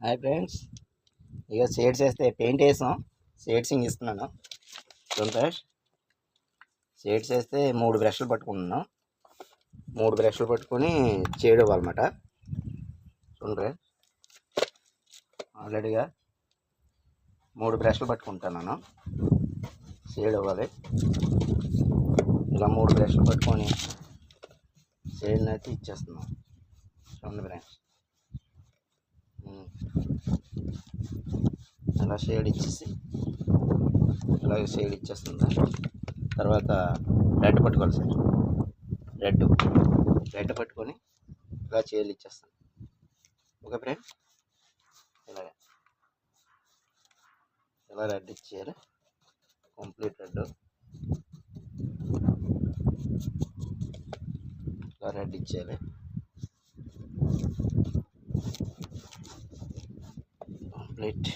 Hi friends, ఇక shades వేస్తే paint వేసాం. షేడ్సింగ్ ఇస్తున్నాను. చూడండి ఫ్రెండ్స్, షేడ్స్ వేస్తే 3 బ్రష్లు పట్టుకుంటున్నాను. 3 బ్రష్లు పట్టుకొని షేడ్ ఇవ్వాలన్నమాట. చూడండి ఫ్రెండ్స్, ఆల్రెడీగా 3 బ్రష్లు పట్టుకుంటున్నాను. షేడ్ ఇవ్వాలి. ఇలా 3 బ్రష్లు పట్టుకొని షేడ్ని అయితే ఇచ్చేస్తున్నాం. చూడండి ఫ్రెండ్స్, అలా షేడ్ ఇచ్చేసి అలాగే షేడ్ ఇచ్చేస్తుంది. తర్వాత రెడ్ పట్టుకోవాలి సార్. రెడ్ పట్టుకొని ఇలా షేడ్లు ఇచ్చేస్తాను. ఓకే ఫ్రెండ్స్, ఇలా రెడ్ ఇచ్చేయాలి. కంప్లీట్ రెడ్ ఇలా రెడ్ ఇచ్చేయాలి. కంప్లీట్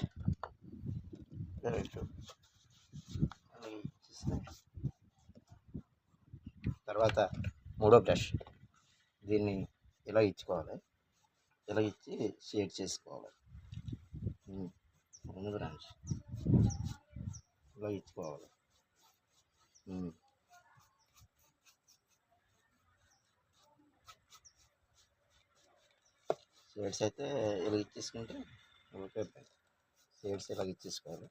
రెడ్ తర్వాత మూడో బ్రష్ దీన్ని ఇలా ఇచ్చుకోవాలి. ఇలా ఇచ్చి షేడ్ చేసుకోవాలి. బ్రష్ ఇలా ఇచ్చుకోవాలి. షేడ్స్ అయితే ఇలా ఇచ్చేసుకుంటే ఓకే. షేడ్స్ ఇలా ఇచ్చేసుకోవాలి.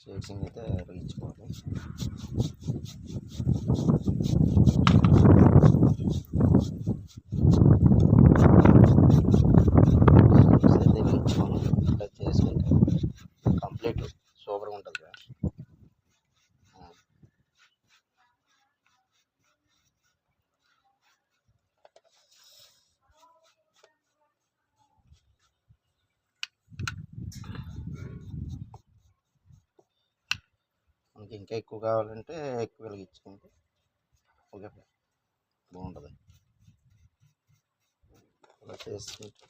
షేడ్సింగ్ అయితే ఇలా ఇచ్చుకోవాలి. ఇలా చేసుకుంటే కంప్లీట్ సూపర్గా ఉంటుంది. మనకి ఇంకా ఎక్కువ కావాలంటే ఎక్కువ వెలిగించుకుంటే ఓకే బాగుంటుంది. అలా చేసుకుంటే